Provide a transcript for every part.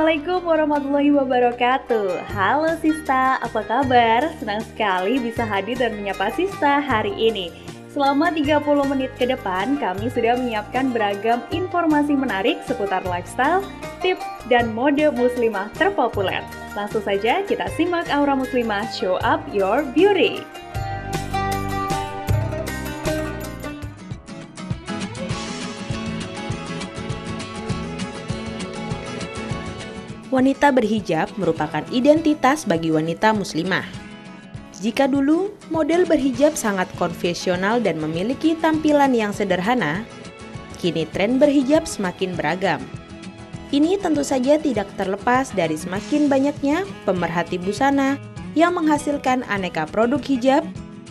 Assalamualaikum warahmatullahi wabarakatuh. Halo Sista, apa kabar? Senang sekali bisa hadir dan menyapa Sista hari ini. Selama 30 menit ke depan, kami sudah menyiapkan beragam informasi menarik seputar lifestyle, tips, dan mode muslimah terpopuler. Langsung saja kita simak Aura Muslimah Show Up Your Beauty. Wanita berhijab merupakan identitas bagi wanita muslimah. Jika dulu model berhijab sangat konvensional dan memiliki tampilan yang sederhana, kini tren berhijab semakin beragam. Ini tentu saja tidak terlepas dari semakin banyaknya pemerhati busana yang menghasilkan aneka produk hijab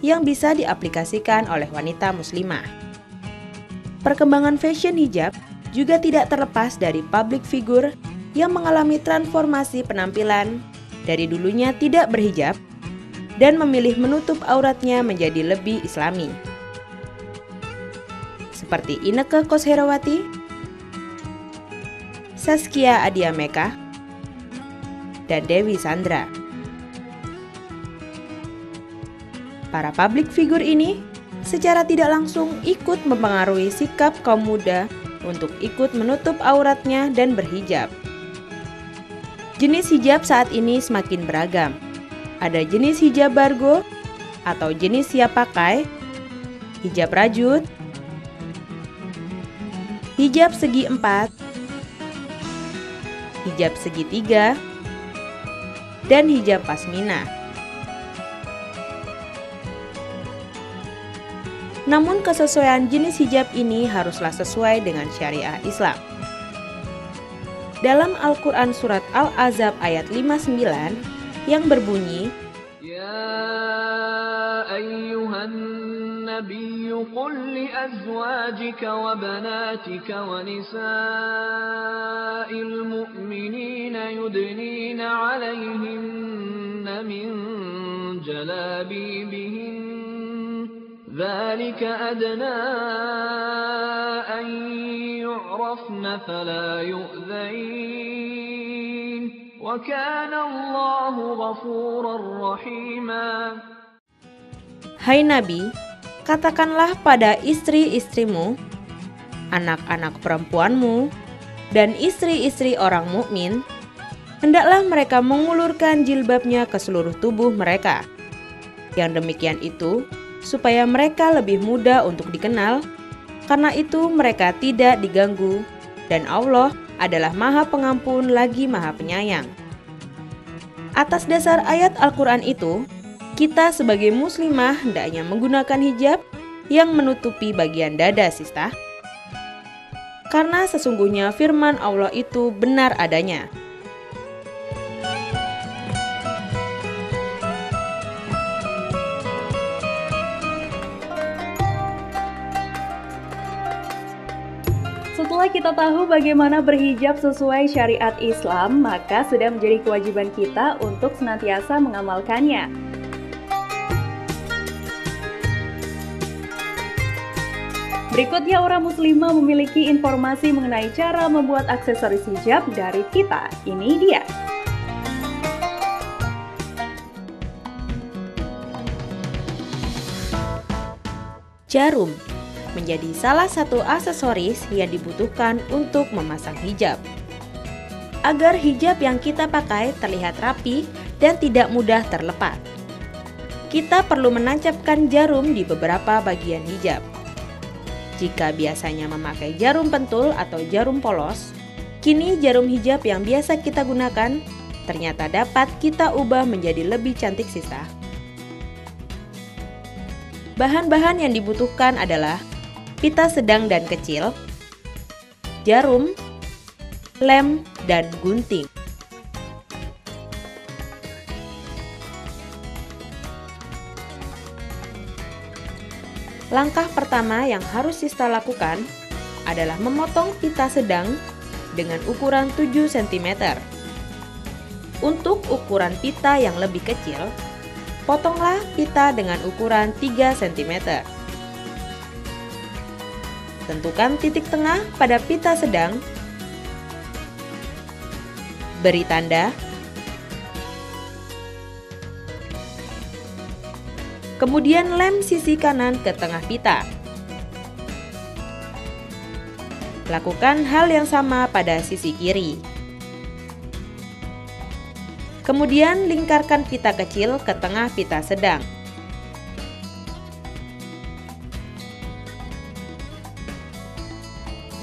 yang bisa diaplikasikan oleh wanita muslimah. Perkembangan fashion hijab juga tidak terlepas dari public figure yang mengalami transformasi penampilan dari dulunya tidak berhijab dan memilih menutup auratnya menjadi lebih islami. Seperti Inneke Koesherawati, Zaskia Adya Mecca, dan Dewi Sandra. Para public figure ini secara tidak langsung ikut mempengaruhi sikap kaum muda untuk ikut menutup auratnya dan berhijab. Jenis hijab saat ini semakin beragam. Ada jenis hijab bargo atau jenis siap pakai, hijab rajut, hijab segi 4, hijab segitiga, dan hijab pasmina. Namun kesesuaian jenis hijab ini haruslah sesuai dengan syariah Islam. Dalam Al-Quran Surat Al-Ahzab ayat 59 yang berbunyi, Ya ayyuhan nabiyyu qul li azwajika wa banatika wa nisa'il mu'minina yudnina 'alayhinna min jalabibihin ذلك أدنى أن يعرفن فلا يؤذين وكان الله غفورا رحيما. Hai Nabi, katakanlah pada istri-istrimu, anak-anak perempuanmu, dan istri-istri orang mukmin, hendaklah mereka mengulurkan jilbabnya ke seluruh tubuh mereka. Yang demikian itu supaya mereka lebih mudah untuk dikenal, karena itu mereka tidak diganggu, dan Allah adalah Maha Pengampun lagi Maha Penyayang. Atas dasar ayat Al-Quran itu, kita sebagai muslimah hendaknya menggunakan hijab yang menutupi bagian dada, Sista. Karena sesungguhnya firman Allah itu benar adanya. Setelah kita tahu bagaimana berhijab sesuai syariat Islam, maka sudah menjadi kewajiban kita untuk senantiasa mengamalkannya. Berikutnya, Aura Muslimah memiliki informasi mengenai cara membuat aksesoris hijab dari kita. Ini dia. Jarum menjadi salah satu aksesoris yang dibutuhkan untuk memasang hijab. Agar hijab yang kita pakai terlihat rapi dan tidak mudah terlepas, kita perlu menancapkan jarum di beberapa bagian hijab. Jika biasanya memakai jarum pentul atau jarum polos, kini jarum hijab yang biasa kita gunakan ternyata dapat kita ubah menjadi lebih cantik, Sista. Bahan-bahan yang dibutuhkan adalah pita sedang dan kecil, jarum, lem, dan gunting. Langkah pertama yang harus Sista lakukan adalah memotong pita sedang dengan ukuran 7 cm. Untuk ukuran pita yang lebih kecil, potonglah pita dengan ukuran 3 cm. Tentukan titik tengah pada pita sedang beri tanda, kemudian lem sisi kanan ke tengah pita. Lakukan hal yang sama pada sisi kiri. Kemudian lingkarkan pita kecil ke tengah pita sedang.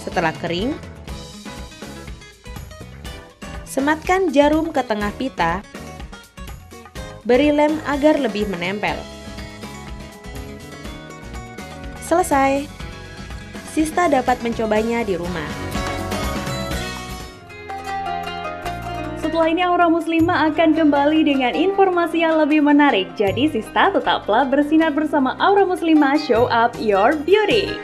Setelah kering, sematkan jarum ke tengah pita, beri lem agar lebih menempel. Selesai. Sista dapat mencobanya di rumah. Setelah ini Aura Muslimah akan kembali dengan informasi yang lebih menarik. Jadi Sista tetaplah bersinar bersama Aura Muslimah, show up your beauty.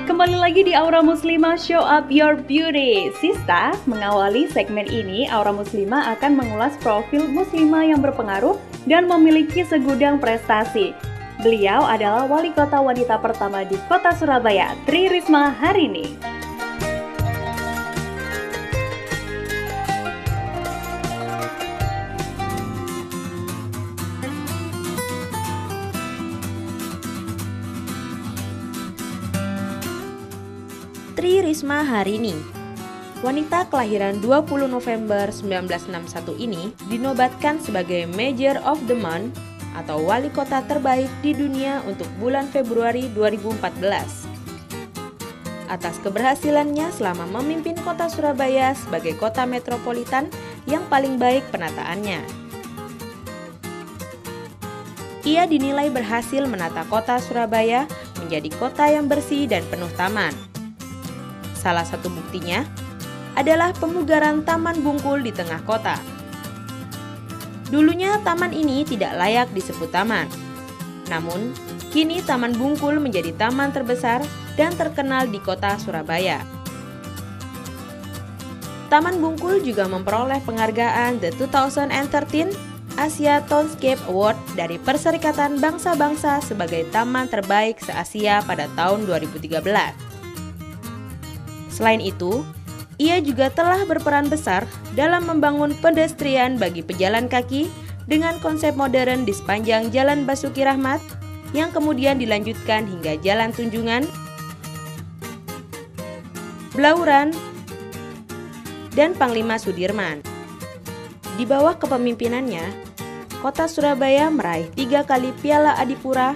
Kembali lagi di Aura Muslimah, show up your beauty. Sista, mengawali segmen ini, Aura Muslimah akan mengulas profil muslimah yang berpengaruh dan memiliki segudang prestasi. Beliau adalah wali kota wanita pertama di kota Surabaya, Tri Risma Harini. Tri Risma Harini, wanita kelahiran 20 November 1961 ini dinobatkan sebagai Mayor of the Month atau wali kota terbaik di dunia untuk bulan Februari 2014. Atas keberhasilannya selama memimpin kota Surabaya sebagai kota metropolitan yang paling baik penataannya. Ia dinilai berhasil menata kota Surabaya menjadi kota yang bersih dan penuh taman. Salah satu buktinya adalah pemugaran Taman Bungkul di tengah kota. Dulunya taman ini tidak layak disebut taman. Namun, kini Taman Bungkul menjadi taman terbesar dan terkenal di kota Surabaya. Taman Bungkul juga memperoleh penghargaan The 2013 Asia Townscape Award dari Perserikatan Bangsa-Bangsa sebagai taman terbaik se-Asia pada tahun 2013. Selain itu, ia juga telah berperan besar dalam membangun pedestrian bagi pejalan kaki dengan konsep modern di sepanjang Jalan Basuki Rahmat yang kemudian dilanjutkan hingga Jalan Tunjungan, Blauran, dan Panglima Sudirman. Di bawah kepemimpinannya, kota Surabaya meraih 3 kali Piala Adipura,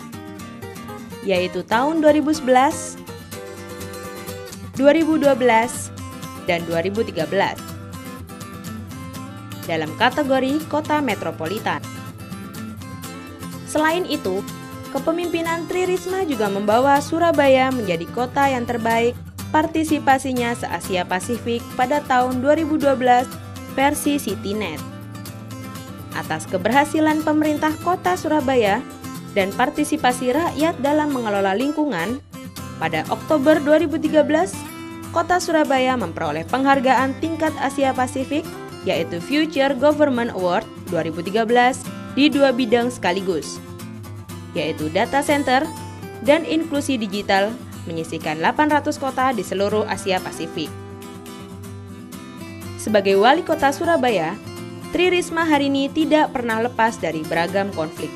yaitu tahun 2011, 2012, dan 2013 dalam kategori kota metropolitan. Selain itu, kepemimpinan Tri Risma juga membawa Surabaya menjadi kota yang terbaik partisipasinya se-Asia Pasifik pada tahun 2012 versi CityNet. Atas keberhasilan pemerintah kota Surabaya dan partisipasi rakyat dalam mengelola lingkungan, pada Oktober 2013, Kota Surabaya memperoleh penghargaan tingkat Asia Pasifik, yaitu Future Government Award 2013 di 2 bidang sekaligus, yaitu data center dan inklusi digital, menyisihkan 800 kota di seluruh Asia Pasifik. Sebagai wali kota Surabaya, Tri Risma Harini tidak pernah lepas dari beragam konflik.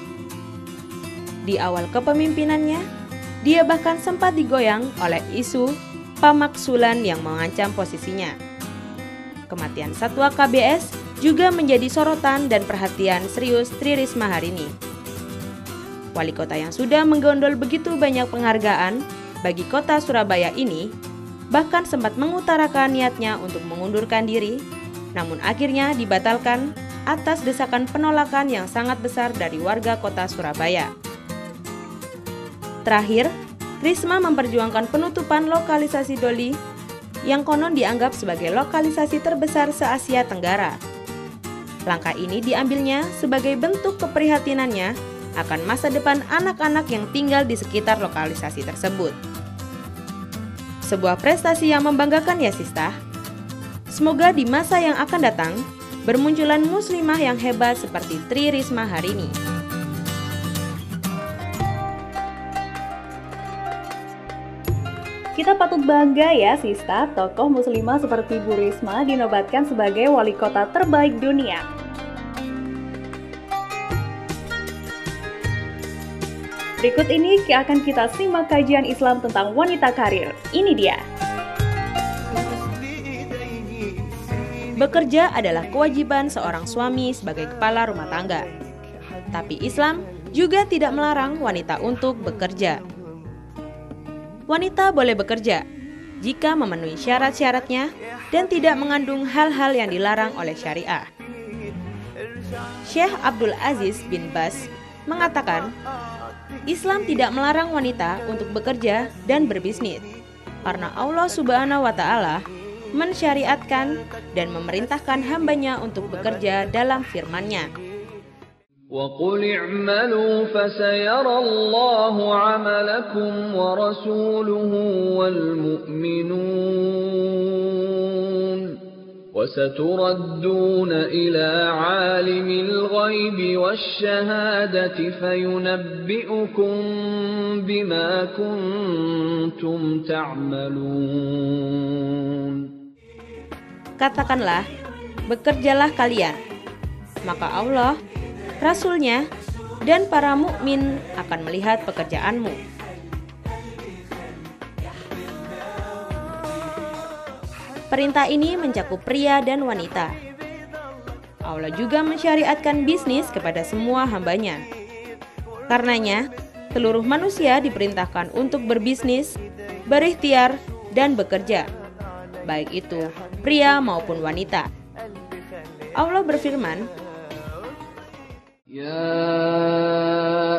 Di awal kepemimpinannya, dia bahkan sempat digoyang oleh isu pemaksulan yang mengancam posisinya. Kematian Satwa KBS juga menjadi sorotan dan perhatian serius Tri Risma Harini. Wali kota yang sudah menggondol begitu banyak penghargaan bagi kota Surabaya ini bahkan sempat mengutarakan niatnya untuk mengundurkan diri, namun akhirnya dibatalkan atas desakan penolakan yang sangat besar dari warga kota Surabaya. Terakhir, Risma memperjuangkan penutupan lokalisasi Doli yang konon dianggap sebagai lokalisasi terbesar se-Asia Tenggara. Langkah ini diambilnya sebagai bentuk keprihatinannya akan masa depan anak-anak yang tinggal di sekitar lokalisasi tersebut. Sebuah prestasi yang membanggakan ya Sista. Semoga di masa yang akan datang, bermunculan muslimah yang hebat seperti Tri Risma hari ini. Kita patut bangga ya Sista, tokoh muslimah seperti Bu Risma dinobatkan sebagai wali kota terbaik dunia. Berikut ini akan kita simak kajian Islam tentang wanita karir. Ini dia. Bekerja adalah kewajiban seorang suami sebagai kepala rumah tangga. Tapi Islam juga tidak melarang wanita untuk bekerja. Wanita boleh bekerja jika memenuhi syarat-syaratnya dan tidak mengandung hal-hal yang dilarang oleh syariah. Syekh Abdul Aziz bin Baz mengatakan, Islam tidak melarang wanita untuk bekerja dan berbisnis, karena Allah Subhanahu wa Ta'ala mensyariatkan dan memerintahkan hambanya untuk bekerja dalam firman-Nya. وَقُلِ اعْمَلُوا فَسَيَرَى اللَّهُ عَمَلَكُمْ وَرَسُولُهُ وَالْمُؤْمِنُونَ وَسَتُرَدُّونَ إِلَى عَالِمِ الْغَيْبِ وَالشَّهَادَةِ فَيُنَبِّئُكُم بِمَا كُنتُمْ تَعْمَلُونَ. Katakanlah, bekerjalah kalian, maka Allah, Rasul-Nya, dan para mukmin akan melihat pekerjaanmu. Perintah ini mencakup pria dan wanita. Allah juga mensyariatkan bisnis kepada semua hambanya. Karenanya, seluruh manusia diperintahkan untuk berbisnis, berikhtiar, dan bekerja, baik itu pria maupun wanita. Allah berfirman, يا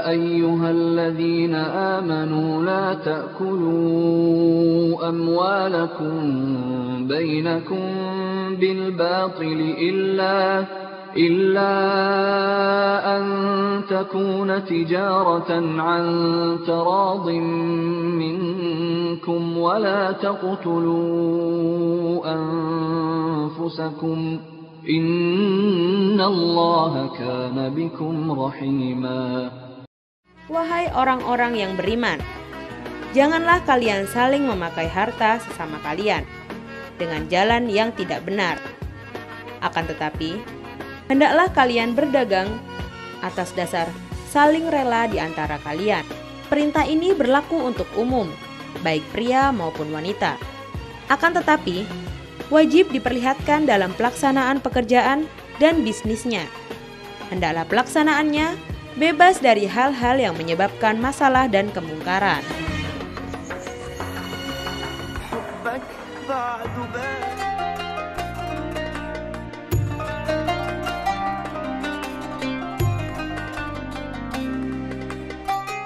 أيها الذين آمنوا لا تأكلوا أموالكم بينكم بالباطل إلا أن تكون تجارة عن تراض منكم ولا تقتلوا أنفسكم Innallaha kana bikum rahima. Wahai orang-orang yang beriman, janganlah kalian saling memakai harta sesama kalian dengan jalan yang tidak benar. Akan tetapi, hendaklah kalian berdagang atas dasar saling rela di antara kalian. Perintah ini berlaku untuk umum, baik pria maupun wanita. Akan tetapi, wajib diperlihatkan dalam pelaksanaan pekerjaan dan bisnisnya. Hendaklah pelaksanaannya bebas dari hal-hal yang menyebabkan masalah dan kemungkaran.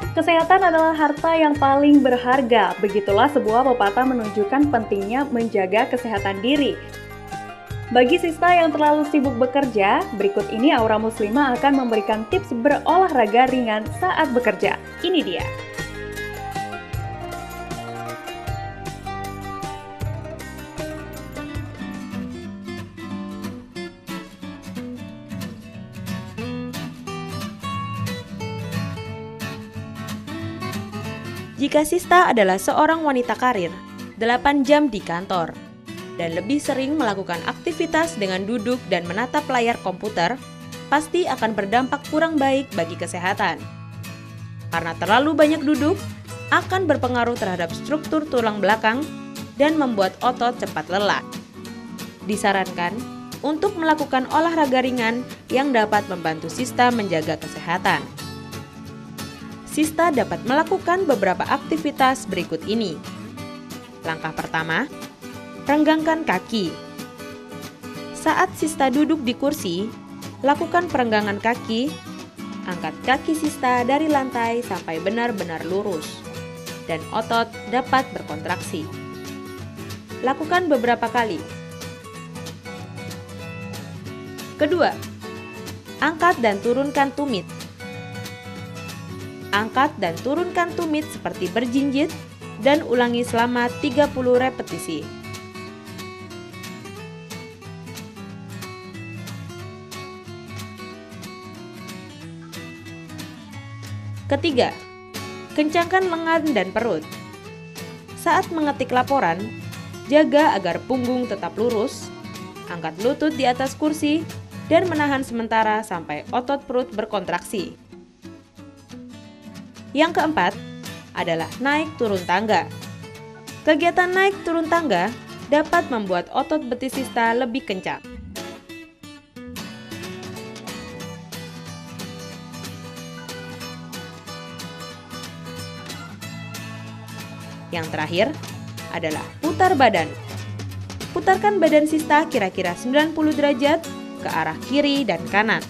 Kesehatan adalah harta yang paling berharga. Begitulah sebuah pepatah menunjukkan pentingnya menjaga kesehatan diri. Bagi Sista yang terlalu sibuk bekerja, berikut ini Aura Muslimah akan memberikan tips berolahraga ringan saat bekerja. Ini dia. Jika Sista adalah seorang wanita karir, 8 jam di kantor, dan lebih sering melakukan aktivitas dengan duduk dan menatap layar komputer, pasti akan berdampak kurang baik bagi kesehatan. Karena terlalu banyak duduk, akan berpengaruh terhadap struktur tulang belakang dan membuat otot cepat lelah. Disarankan untuk melakukan olahraga ringan yang dapat membantu Sista menjaga kesehatan. Sista dapat melakukan beberapa aktivitas berikut ini. Langkah pertama, renggangkan kaki. Saat Sista duduk di kursi, lakukan perenggangan kaki. Angkat kaki Sista dari lantai sampai benar-benar lurus, dan otot dapat berkontraksi. Lakukan beberapa kali. Kedua, angkat dan turunkan tumit. Angkat dan turunkan tumit seperti berjinjit dan ulangi selama 30 repetisi. Ketiga, kencangkan lengan dan perut. Saat mengetik laporan, jaga agar punggung tetap lurus, angkat lutut di atas kursi, dan menahan sementara sampai otot perut berkontraksi. Yang keempat adalah naik turun tangga. Kegiatan naik turun tangga dapat membuat otot betis sista lebih kencang. Yang terakhir adalah putar badan. Putarkan badan sista kira-kira 90 derajat ke arah kiri dan kanan.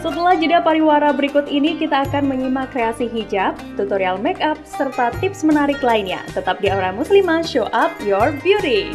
Setelah jeda pariwara berikut ini, kita akan menyimak kreasi hijab, tutorial make up, serta tips menarik lainnya. Tetap di Aura Muslimah, show up your beauty.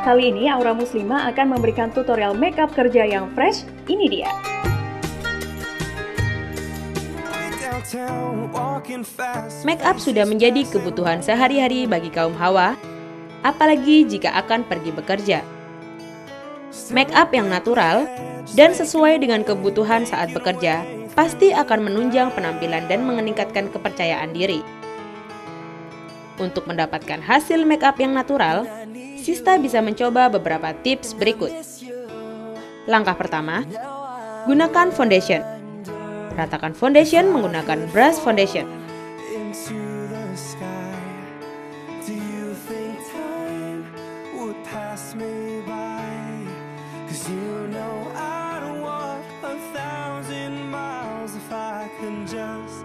Kali ini Aura Muslimah akan memberikan tutorial makeup kerja yang fresh. Ini dia. Makeup sudah menjadi kebutuhan sehari-hari bagi kaum hawa, apalagi jika akan pergi bekerja. Makeup yang natural dan sesuai dengan kebutuhan saat bekerja pasti akan menunjang penampilan dan meningkatkan kepercayaan diri. Untuk mendapatkan hasil makeup yang natural, sista bisa mencoba beberapa tips berikut. Langkah pertama, gunakan foundation. Ratakan foundation menggunakan brush foundation.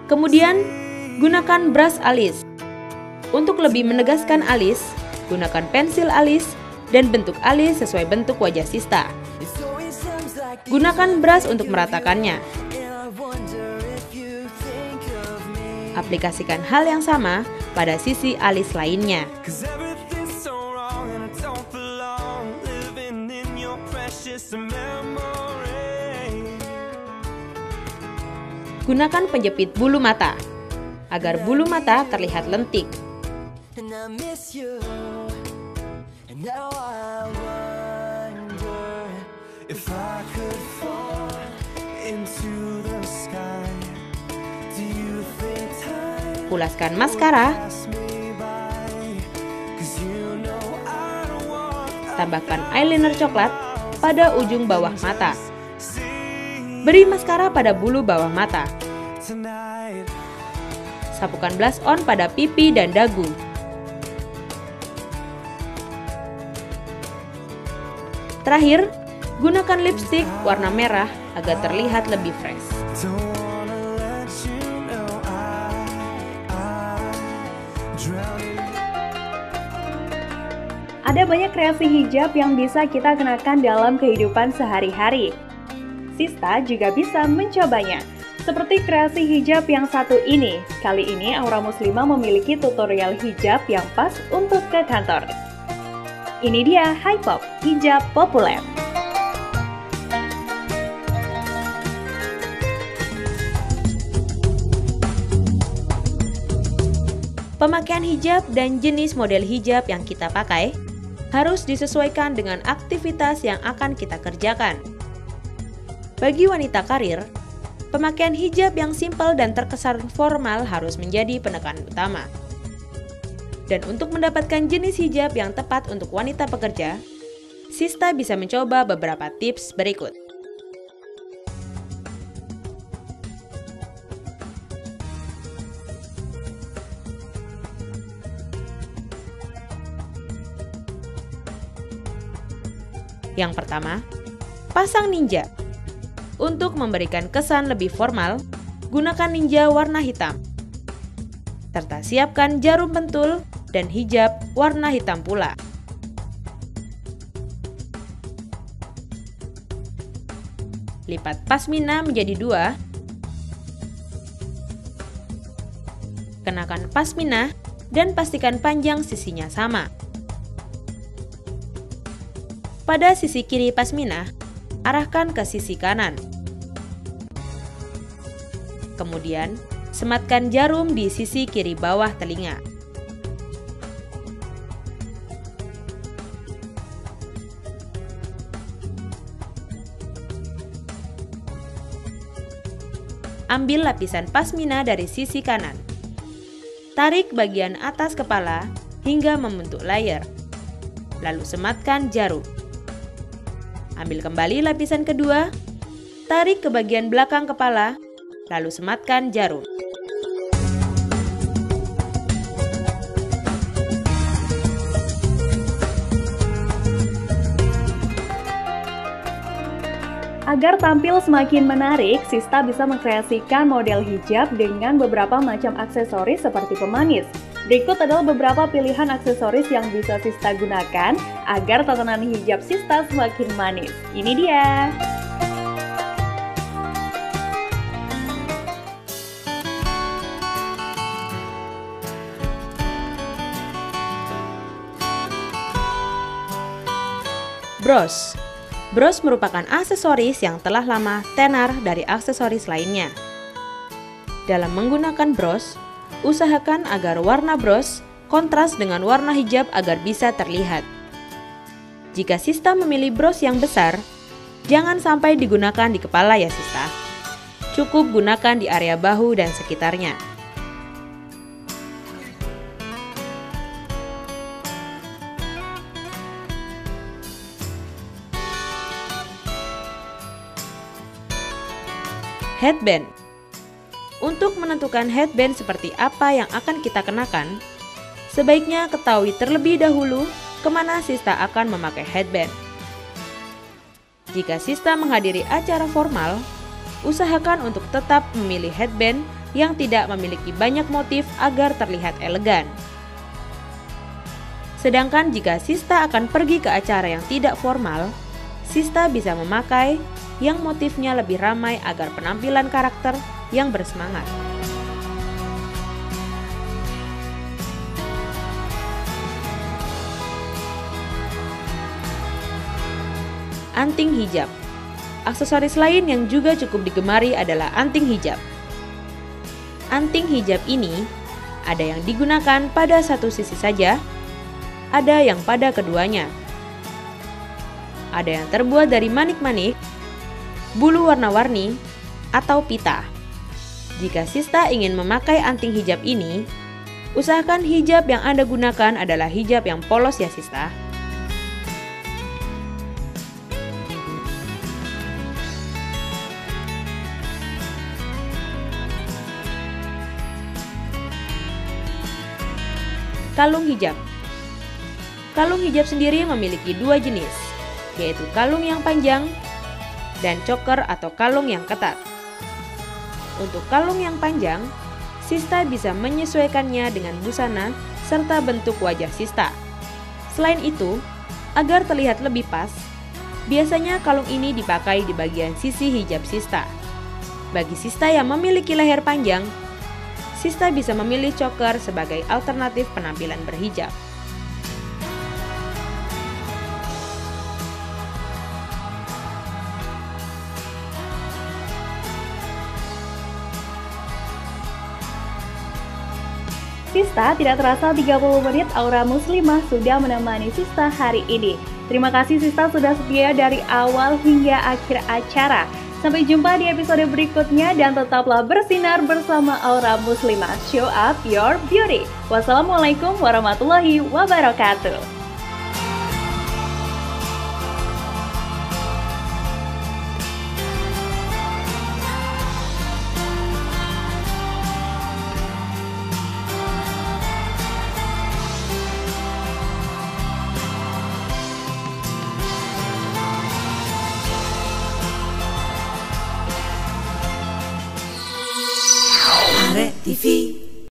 Kemudian, gunakan brush alis. Untuk lebih menegaskan alis, gunakan pensil alis dan bentuk alis sesuai bentuk wajah sista. Gunakan brush untuk meratakannya. Aplikasikan hal yang sama pada sisi alis lainnya. Gunakan penjepit bulu mata agar bulu mata terlihat lentik. Pulaskan maskara. Tambahkan eyeliner coklat pada ujung bawah mata. Beri maskara pada bulu bawah mata. Sapukan blush on pada pipi dan dagu. Terakhir, gunakan lipstik warna merah agar terlihat lebih fresh. Ada banyak kreasi hijab yang bisa kita kenakan dalam kehidupan sehari-hari. Sista juga bisa mencobanya. Seperti kreasi hijab yang satu ini. Kali ini Aura Muslimah memiliki tutorial hijab yang pas untuk ke kantor. Ini dia High Pop, hijab populer. Pemakaian hijab dan jenis model hijab yang kita pakai harus disesuaikan dengan aktivitas yang akan kita kerjakan. Bagi wanita karir, pemakaian hijab yang simpel dan terkesan formal harus menjadi penekanan utama. Dan untuk mendapatkan jenis hijab yang tepat untuk wanita pekerja, sista bisa mencoba beberapa tips berikut. Yang pertama, pasang ninja. Untuk memberikan kesan lebih formal, gunakan ninja warna hitam. Serta siapkan jarum pentul dan hijab warna hitam pula. Lipat pasmina menjadi 2. Kenakan pasmina dan pastikan panjang sisinya sama. Pada sisi kiri pasmina, arahkan ke sisi kanan. Kemudian, sematkan jarum di sisi kiri bawah telinga. Ambil lapisan pasmina dari sisi kanan. Tarik bagian atas kepala hingga membentuk layar. Lalu sematkan jarum. Ambil kembali lapisan kedua, tarik ke bagian belakang kepala, lalu sematkan jarum. Agar tampil semakin menarik, Sista bisa mengkreasikan model hijab dengan beberapa macam aksesoris seperti pemanis. Berikut adalah beberapa pilihan aksesoris yang bisa Sista gunakan agar tatanan hijab Sista semakin manis. Ini dia. Bros. Bros merupakan aksesoris yang telah lama tenar dari aksesoris lainnya. Dalam menggunakan bros, usahakan agar warna bros kontras dengan warna hijab agar bisa terlihat. Jika Sista memilih bros yang besar, jangan sampai digunakan di kepala ya Sista. Cukup gunakan di area bahu dan sekitarnya. Headband. Untuk menentukan headband seperti apa yang akan kita kenakan, sebaiknya ketahui terlebih dahulu kemana Sista akan memakai headband. Jika Sista menghadiri acara formal, usahakan untuk tetap memilih headband yang tidak memiliki banyak motif agar terlihat elegan. Sedangkan jika Sista akan pergi ke acara yang tidak formal, Sista bisa memakai yang motifnya lebih ramai agar penampilan karakter yang bersemangat. Anting hijab. Aksesoris lain yang juga cukup digemari adalah anting hijab. Anting hijab ini ada yang digunakan pada satu sisi saja, ada yang pada keduanya. Ada yang terbuat dari manik-manik, bulu warna-warni, atau pita. Jika Sista ingin memakai anting hijab ini, usahakan hijab yang Anda gunakan adalah hijab yang polos ya Sista. Kalung hijab. Kalung hijab sendiri memiliki dua jenis, yaitu kalung yang panjang dan choker atau kalung yang ketat. Untuk kalung yang panjang, Sista bisa menyesuaikannya dengan busana serta bentuk wajah Sista. Selain itu, agar terlihat lebih pas, biasanya kalung ini dipakai di bagian sisi hijab Sista. Bagi Sista yang memiliki leher panjang, Sista bisa memilih choker sebagai alternatif penampilan berhijab. Sista, tidak terasa 30 menit Aura Muslimah sudah menemani Sista hari ini. Terima kasih Sista sudah setia dari awal hingga akhir acara. Sampai jumpa di episode berikutnya dan tetaplah bersinar bersama Aura Muslimah. Show up your beauty. Wassalamualaikum warahmatullahi wabarakatuh. TV